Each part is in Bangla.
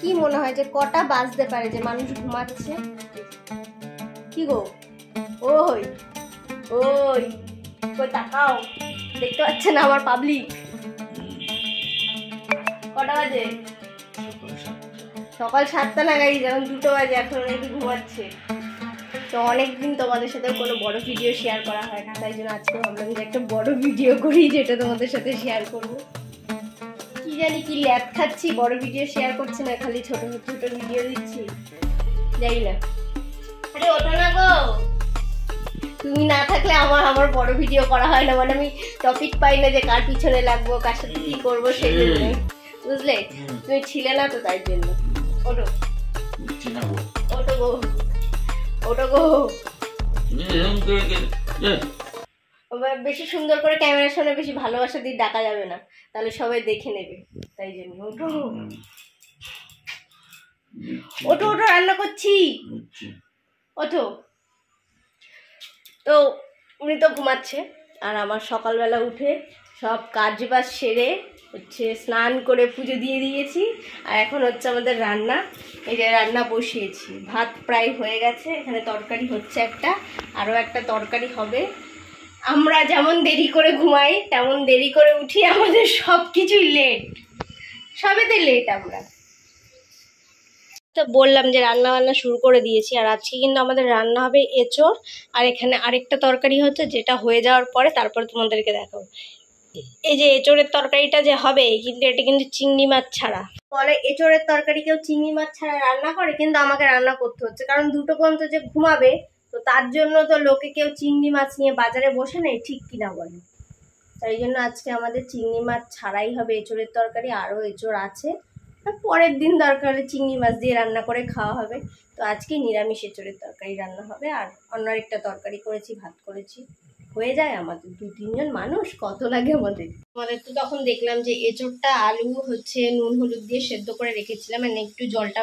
কি মনে হয় যে কটা বাজতে পারে যে মানুষ ঘুমাচ্ছে? কি গো, ওই ওই কই তাকাও, দেখতে পাচ্ছে না আমার পাবলিক? কটা বাজে? সকাল 7টা না গাইজ, এখন 2টো বাজে, এখন নাকি ঘুমাচ্ছে। তো অনেকদিন তোমাদের সাথে কোনো বড় ভিডিও শেয়ার করা হয় না, তাই জন্য আজকে ভাবলাম যে একটা বড় ভিডিও করি যেটা তোমাদের সাথে শেয়ার করব। কি জানি কি ল্যাব খাচ্ছি, বড় ভিডিও শেয়ার করছি না, খালি ছোট ছোট ভিডিও দিচ্ছি, যাই না। আরে ওঠো না গো, তুমি না থাকলে আমার বড় ভিডিও করা হয় না, মানে আমি টপিক পাই না যে কার পিছনে লাগবো, কার সাথে কি করবো, সেই জন্য, বুঝলে? তুমি ছিলে না তো, তাই জন্য। ওঠো ওঠো গো, ওঠো গো। বেশি সুন্দর করে ক্যামেরার সামনে বেশি ভালোবাসা দিয়ে ডাকা যাবে না, তাহলে সবাই দেখে নেবে, তাই জন্য। ওঠো ওঠো ওঠো, রান্না করছি, ওঠো। তো উনি তো ঘুমাচ্ছে, আর আমার সকালবেলা উঠে সব কাজ বাজ সেরে হচ্ছে স্নান করে পুজো দিয়ে দিয়েছি, আর এখন হচ্ছে আমাদের রান্না। এই যে রান্না বসিয়েছি, ভাত প্রায় হয়ে গেছে, এখানে তরকারি হচ্ছে একটা, আরও একটা তরকারি হবে। আমরা যেমন দেরি করে ঘুমাই তেমন দেরি করে উঠি, আমাদের সব কিছুই লেট, সবেতে লেট আমরা। তো বললাম যে রান্না বান্না শুরু করে দিয়েছি, আর আজকে কিন্তু আমাদের রান্না হবে এঁচোড়, আর এখানে আরেকটা তরকারি হচ্ছে, যেটা হয়ে যাওয়ার পরে তারপরে তোমাদেরকে দেখাবো। এই যে এঁচোড়ের তরকারিটা যে হবে, কিন্তু এটা কিন্তু চিংড়ি মাছ ছাড়া। বলে এঁচোড়ের তরকারি কেউ চিংড়ি মাছ ছাড়া রান্না করে, কিন্তু আমাকে রান্না করতে হচ্ছে, কারণ 2টো পর্যন্ত যে ঘুমাবে, তো তার জন্য তো লোকে কেউ চিংড়ি মাছ নিয়ে বাজারে বসে নেই, ঠিক কিনা বলে? তাই জন্য আজকে আমাদের চিংড়ি মাছ ছাড়াই হবে এঁচোড়ের তরকারি, আরও এঁচোড় আছে, পরের দিন দরকার হলে চিংড়ি মাছ দিয়ে রান্না করে খাওয়া হবে। তো আজকে নিরামিষ এঁচোড়ের তরকারি রান্না হবে, আর অন্য একটা তরকারি করেছি, ভাত করেছি, হয়ে যায় আমাদের। 2-3 জন মানুষ, কত লাগে আমাদের। তো তখন দেখলাম যে এঁচোড়টা আলু হচ্ছে নুন হলুদ দিয়ে সেদ্ধ করে রেখেছিলাম, মানে একটু জলটা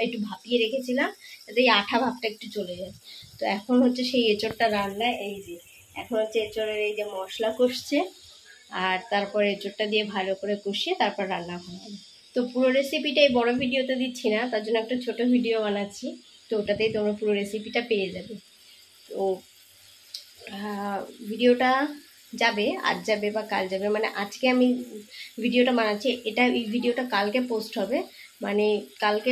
একটু ভাপিয়ে রেখেছিলাম যাতে এই আঠা ভাবটা একটু চলে যায়। তো এখন হচ্ছে সেই এঁচোড়টা রান্না, এই যে এখন হচ্ছে এঁচোড়ের এই যে মশলা কষছে, আর তারপর এঁচোড়টা দিয়ে ভালো করে কষিয়ে তারপর রান্না করা হবে। তো পুরো রেসিপিটা এই বড় ভিডিওতে দিচ্ছি না, তার জন্য একটা ছোট ভিডিও বানাচ্ছি, তো ওটাতেই তোমরা পুরো রেসিপিটা পেয়ে যাবে। তো ভিডিওটা যাবে, আজ যাবে বা কাল যাবে, মানে আজকে আমি ভিডিওটা বানাচ্ছি, এই ভিডিওটা কালকে পোস্ট হবে, মানে কালকে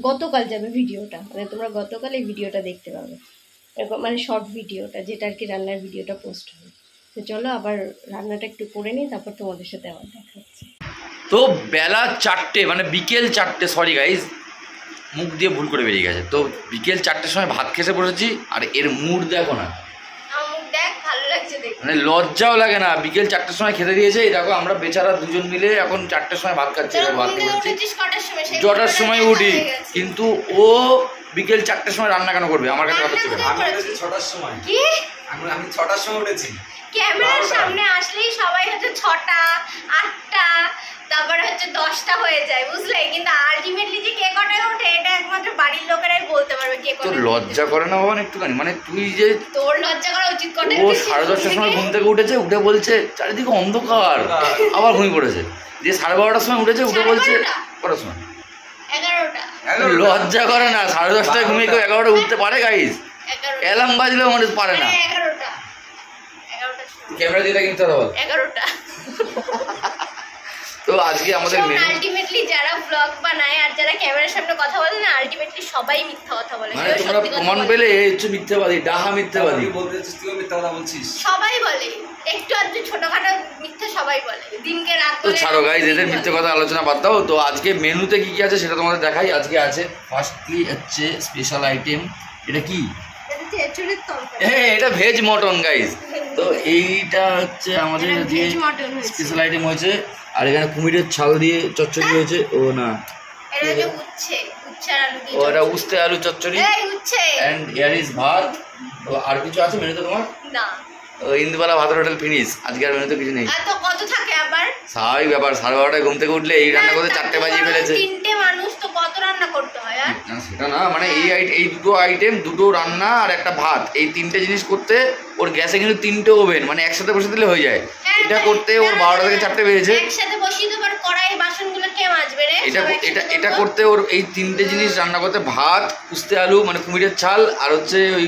গতকাল যাবে ভিডিওটা, মানে তোমরা গতকাল এই ভিডিওটা দেখতে পাবে, মানে শর্ট ভিডিওটা, যেটা আর কি রান্নার ভিডিওটা পোস্ট হবে। তো চলো আবার রান্নাটা একটু করে নিই, তারপর তোমাদের সাথে আবার দেখা হচ্ছে। তো বেলা 4টে, মানে বিকেল 4টে, সরি গাইজ, মুখ দিয়ে ভুল করে বেরিয়ে গেছে। তো বিকেল 4টের সময় ভাত খেতে বসেছি, আর এর মুড দেখো না, মানে লজ্জাও লাগে না। বিকেল 4টের সময় খেতে দিয়েছে, এই দেখো আমরা বেচারা দুজন মিলে এখন 4টের সময় ভাত খাচ্ছি, ভাত খেতে 6টার সময় উঠি, কিন্তু ও বিকেল 4টের সময় রান্না কেন করবে? আমার কাছে কথা ছিল, আমি উঠেছি 6টার সময়। কি? আমি 6টার সময় উঠেছি। ক্যামেরার সামনে আসলেই সবাই হচ্ছে 6টা 8টা, তারপরে হচ্ছে 10টা হয়ে যায়, বুঝলে? কিন্তু আলটিমেটলি যে কে কটায় ওঠে এটা একমাত্র বাড়ির লোকেরাই বলতে পারবে কে কটায়। তোর লজ্জা করে না বাবা একটুখানি? মানে তুই যে, তোর লজ্জা করা উচিত। কটায়? ও 10:30টার সময় ঘুম থেকে উঠেছে, উঠে বলছে চারিদিকে অন্ধকার, আবার ঘুমিয়ে পড়েছে। যে 12:30টার সময় উঠেছে, উঠে বলছে কটার সময়? 11টা। লজ্জা করে না? 10:30টায় ঘুমিয়ে কেউ 11টা উঠতে পারে গাইস? অ্যালার্ম বাজলেও মানুষ পারে না। 11টা ক্যামেরা দিয়ে কিন্তু কথা বল। 11টা। তো আজকে আমাদের আলটিমেটলি যারা ব্লগ বানায় আর যারা ক্যামেরার সামনে কথা বলে না, আলটিমেটলি সবাই মিথ্যা কথা বলে। মানে তোমরা প্রমাণ পেলে এই হচ্ছে মিথ্যাবাদী, ডাহা মিথ্যাবাদী। বলতেছিস তুইও মিথ্যা কথা বলছিস। সবাই বলে, একটু আধটু ছোটখাটো মিথ্যা সবাই বলে, দিনকে রাত তো ছাড়ো গাইস, এদের মিথ্যে কথা আলোচনা বাদ দাও। তো আজকে মেনুতে কি কি আছে সেটা তোমাদের দেখাই। আজকে আছে ফার্স্টলি হচ্ছে স্পেশাল আইটেম, এটা কি? এটা ভেজ মটন গাইস। তো এইটা হচ্ছে আমাদের যে স্পেশাল আইটেম হয়েছে, আর এখানে কুমিরের ছাল দিয়ে চচ্চড়ি হয়েছে। ও না, ওটা উস্তে আলু চচ্চড়ি, এন্ড হিয়ার ইজ ভাত। আর কিছু আছে মেনুতে তোমার? না, ইন্দুবালা ভাত হোটেল ফিনিশ। আজকে আর মেনুতে কিছু নেই। কত থাকে আবার? স্বাভাবিক ব্যাপার, 12:30টায় ঘুম থেকে উঠলে এই রান্না করতে 4টে বাজিয়ে ফেলেছে। 3টে মানুষ তো কত রান্না করতে হয়? সেটা না, মানে এই দুটো আইটেম, দুটো রান্না আর একটা ভাত, এই 3টে জিনিস করতে ওর গ্যাসে কিন্তু 3টে ওভেন, মানে একসাথে বসে দিলে হয়ে যায়। এটা করতে ওর 12টা থেকে 4টে বেজেছে। একসাথে বসিয়ে দেবার কড়াই বাসনগুলো কে মাজবে? এটা করতে ওর এই 3টে জিনিস রান্না করতে, ভাত, উস্তে আলু মানে কুমিরের ছাল, আর হচ্ছে ওই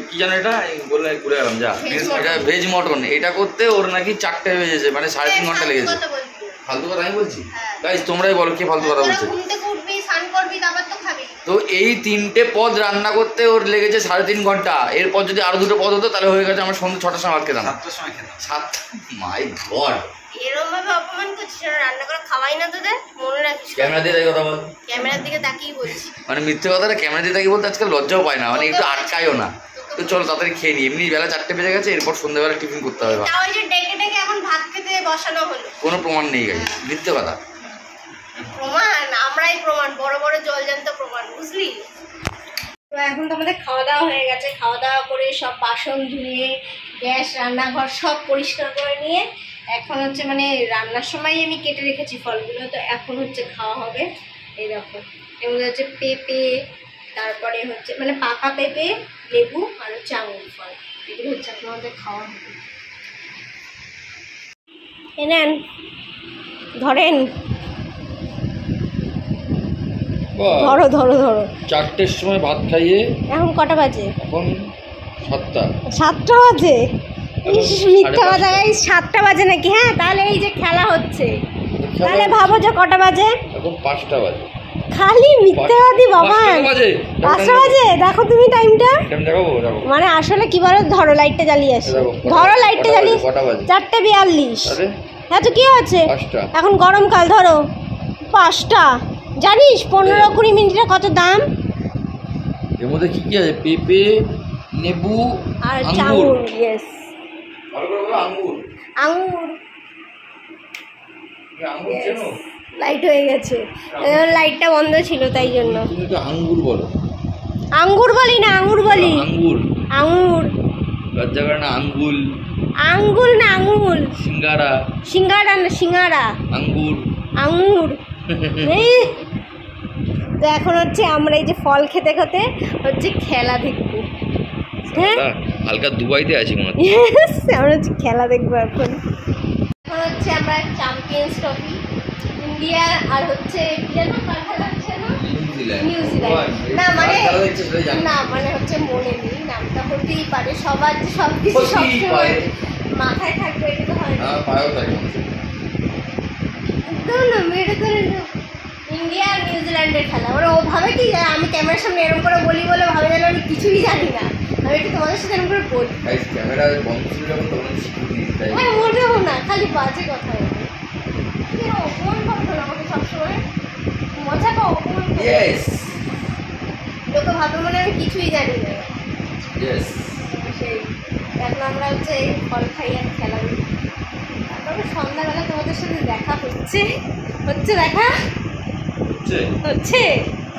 কি জানো এটা বললে ঘুরে গেলাম যা, এটা ভেজ মটন, এটা করতে ওর নাকি 4টে বেজেছে, মানে 3.5 ঘন্টা লেগেছে। ফালতু কথা আমি বলছি? গাইস তোমরাই বলো কে ফালতু কথা বলছে। তো এই 3টে পদ রান্না করতে ওর লেগেছে 3.5 ঘন্টা। এরপর যদি আরো 2টো পদ হতো তাহলে হয়ে গেছে আমার সন্ধ্যে 6টার সময় ভাত খেতাম। 7টার সময় খেতাম। 7 মাই গড, এরকম ভাবে অপমান করছিস, রান্না করে খাওয়াই না তোদের, মনে রাখিস। ক্যামেরা দিয়ে কথা বল, ক্যামেরার দিকে তাকিয়ে বলছি। মানে মিথ্যে কথাটা ক্যামেরা দিয়ে তাকিয়ে বলতে আজকাল লজ্জাও পায় না, মানে একটু আটকায়ও না। তো চলো তাড়াতাড়ি খেয়ে নি, এমনি বেলা 4টে বেজে গেছে, এরপর সন্ধ্যাবেলা টিফিন করতে হবে। তাও যে ডেকে ডেকে এখন ভাত খেতে বসানো হলো, কোনো প্রমাণ নেই গাইস, মিথ্যে কথা। প্রমাণ আমরাই প্রমাণ, বড় বড় জলজান্ত প্রমাণ, বুঝলি? তো এখন তো আমাদের খাওয়া দাওয়া হয়ে গেছে, খাওয়া দাওয়া করে সব বাসন ধুয়ে গ্যাস রান্নাঘর সব পরিষ্কার করে নিয়ে এখন হচ্ছে মানে রান্নার সময় আমি কেটে রেখেছি ফলগুলো, তো এখন হচ্ছে খাওয়া হবে। এই দেখো এর মধ্যে হচ্ছে পেঁপে, তারপরে হচ্ছে মানে পাকা পেঁপে, লেবু আর হচ্ছে আঙুর ফল, এগুলো হচ্ছে এখন আমাদের খাওয়া হবে। এ নেন ধরেন, ধরো ধরো ধরো। 4টের সময় ভাত খাইয়ে এখন কটা বাজে? এখন 7টা। 7টা বাজে? মিথ্যা কথা গাইস, 7টা বাজে নাকি? হ্যাঁ তাহলে এই যে খেলা হচ্ছে, তাহলে ভাবো যে কটা বাজে? এখন 5টা বাজে। খালি মিথ্যাবাদী বাবা। 5টা বাজে? দেখো তুমি টাইমটা, মানে আসলে কি বলো, ধরো লাইটটা জ্বালিয়ে আসি, ধরো লাইটটা জ্বালিয়ে। 4:42। হ্যাঁ তো কি আছে, এখন গরমকাল, ধরো 5টা। জানিস 15-20 মিনিটের কত দাম? এর মধ্যে কি কি আছে? পেঁপে, লেবু আর আঙুর। ইয়েস, ভালো করে বলো আঙুর। আঙুর। আঙুর চেনো? লাইট হয়ে গেছে, লাইটটা বন্ধ ছিল তাই জন্য। তুমি তো আঙ্গুর বলো। আঙ্গুর বলি না, আঙুর বলি। আঙ্গুর, আঙুর। লজ্জা করে না? আঙ্গুল, আঙ্গুল না আঙুল। সিঙ্গারা। সিঙ্গারা না সিঙ্গারা, আঙ্গুর। আঙুর। এই তো এখন হচ্ছে আমরা এই যে ফল খেতে খেতে হচ্ছে খেলা দেখবো। হ্যাঁ হালকা দুবাইতে আছি মনে হচ্ছে। Yes, আমরা হচ্ছে খেলা দেখবো এখন। এখন হচ্ছে আমরা চ্যাম্পিয়ন্স ট্রফি ইন্ডিয়া আর হচ্ছে কি জানো কার খেলা হচ্ছে না? নিউজিল্যান্ড। না মানে না মানে হচ্ছে মনে নেই, নামটা হতেই পারে, সবার যে সব কিছু সবসময় মাথায় থাকবে এটা তো হয় না। না মেরে তো ইন্ডিয়া আর নিউজিল্যান্ডের খেলা, ওরা ও ভাবে কি আমি ক্যামেরার সামনে এরকম করে বলি বলে ভাবে যেন আমি কিছুই জানি না, আমি একটু তোমাদের সাথে এরকম করে বলি। ক্যামেরা বন্ধ ছিল যখন তখন হ্যাঁ মোটেও না, খালি বাজে কথা বলে। অপমান করতো না আমাকে সবসময়, মজা পাও অপমান করো। লোকে ভাবে মনে আমি কিছুই জানি না। সেই এখন আমরা হচ্ছে এই ফল খাই আর খেলা করি, তারপরে সন্ধ্যাবেলা তোমাদের সাথে দেখা হচ্ছে দেখা হচ্ছে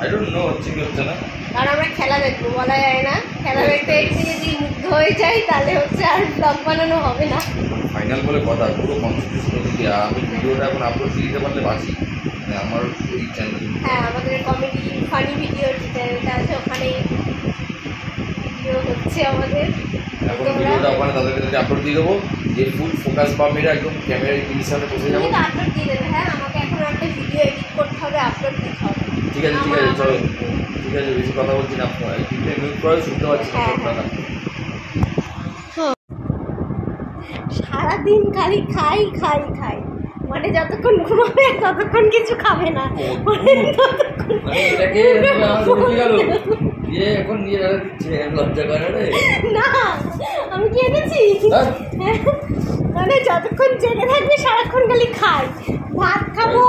I don't know, হচ্ছে কি হচ্ছে না। আর আমরা খেলা দেখবো, বলা যায় না, খেলা দেখতে দেখতে যদি মুগ্ধ হয়ে যাই তাহলে হচ্ছে আর ব্লগ বানানো হবে না। ফাইনাল বলে কথা, পুরো কনসেন্ট্রেশন দিকে আমি ভিডিওটা এখন আপলোড দিতে পারলে বাঁচি, মানে আমার এই চ্যানেল। হ্যাঁ আমাদের কমেডি ফানি ভিডিও যে চ্যানেলটা আছে ওখানে ভিডিও হচ্ছে আমাদের, এখন ভিডিওটা ওখানে তাদেরকে আপলোড দিয়ে দেবো, যে ফুল ফোকাস বা মেরে একদম ক্যামেরার টিভির সামনে বসে যাবো। আপলোড দিয়ে দেবে। হ্যাঁ আমাকে এখন একটা ভিডিও এডিট করতে হবে, আপলোড দিতে হবে। ঠিক আছে চলো, ঠিক আছে বেশি কথা বলছি না, 3 মিনিট পরে শুনতে পাচ্ছি না কথা। সারাদিন খালি খাই খাই খাই, মানে যতক্ষণ ঘুমাবে ততক্ষণ কিছু খাবে না, এটাকে এখন নিয়ে দিচ্ছে লজ্জা করে রে। না আমি কি এনেছি, মানে যতক্ষণ জেগে থাকবে সারাক্ষণ খালি খাই, ভাত খাবো,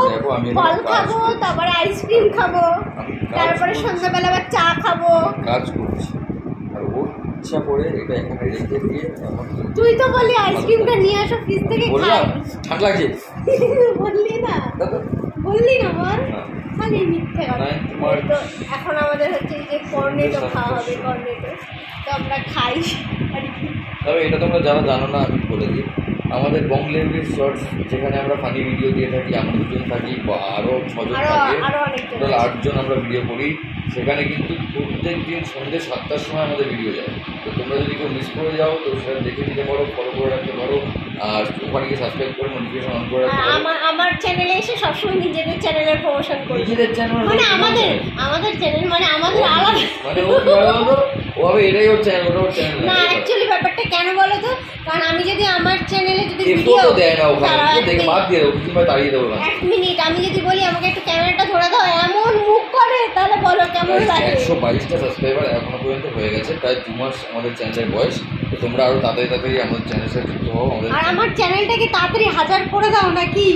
ফল খাবো, তারপরে আইসক্রিম খাবো, তারপরে সন্ধ্যাবেলা আবার চা খাবো। কাজ করছি আর ও ইচ্ছা করে এটা এখানে রেখে দিয়ে। তুই তো বললি আইসক্রিমটা নিয়ে আসো ফ্রিজ থেকে খাই, ঠান্ডা লাগছে বললি না বল, খালি মিথ্যে কথা। তো এখন আমাদের হচ্ছে এই যে কর্নেটো খাওয়া হবে, কর্নেটো তো আমরা খাই আর কি। তবে এটা তোমরা যারা জানো না আমি বলে দিই, আমাদের বংলেভির শর্টস, যেখানে আমরা ফানি ভিডিও দিয়ে থাকি, আমরা দুজন থাকি, আরও 6 জন থাকে, টোটাল 8 জন আমরা ভিডিও করি। সেখানে কিন্তু প্রত্যেক দিন সন্ধ্যে 7টার সময় আমাদের ভিডিও যায়। তো তোমরা যদি কেউ মিস করে যাও তো সেটা দেখে নিতে পারো, ফলো করে রাখতে পারো, আর ওখানে গিয়ে সাবস্ক্রাইব করে নোটিফিকেশন অন করে রাখতে পারো। আমার চ্যানেলে এসে সবসময় নিজেদের চ্যানেলের প্রমোশন করি। নিজেদের চ্যানেল মানে আমাদের চ্যানেল মানে আমাদের আলাদা, মানে ও কি বলে বলতো, ও হবে এটাই ওর চ্যানেল, ওটা ওর চ্যানেল না। অ্যাকচুয়ালি ব্যাপারটা কেন বলো তো, কারণ আমি যদি আমার চ্যানেলে যদি ভিডিও দেয় না ওখানে, দেখে বাদ দিয়ে দেবো, কিংবা তাড়িয়ে দেবো না। 1 মিনিট আমি যদি বলি আমাকে একটু ক্যামেরাটা ধরে দাও, এমন মুখ করে, তাহলে বলো কেমন লাগে। 122টা সাবস্ক্রাইবার এখনো পর্যন্ত হয়ে গেছে, প্রায় 2 মাস আমাদের চ্যানেলের বয়স। তো তোমরা আরো তাড়াতাড়ি আমাদের চ্যানেলের সাথে যুক্ত হও। আর আমার চ্যানেলটাকে তাড়াতাড়ি 1000 করে দাও নাকি।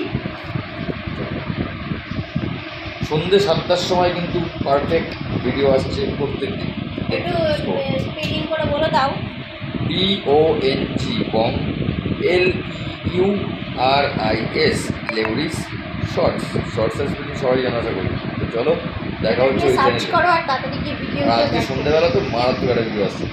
সন্ধ্যে 7টার সময় কিন্তু পারফেক্ট ভিডিও আসছে প্রত্যেক দিন। একটু স্পেলিং করে বলে দাও। BONG বং LEURIS লেউরিস শর্টস। শর্টস স্পেলিং সবাই জানা আশা করি। তো চলো দেখা হচ্ছে ওই সার্চ চ্যানেলে। করো আর তাড়াতাড়ি কি ভিডিও আজকে সন্ধ্যাবেলা তো মারাত্মক একটা ভিডিও আসছে।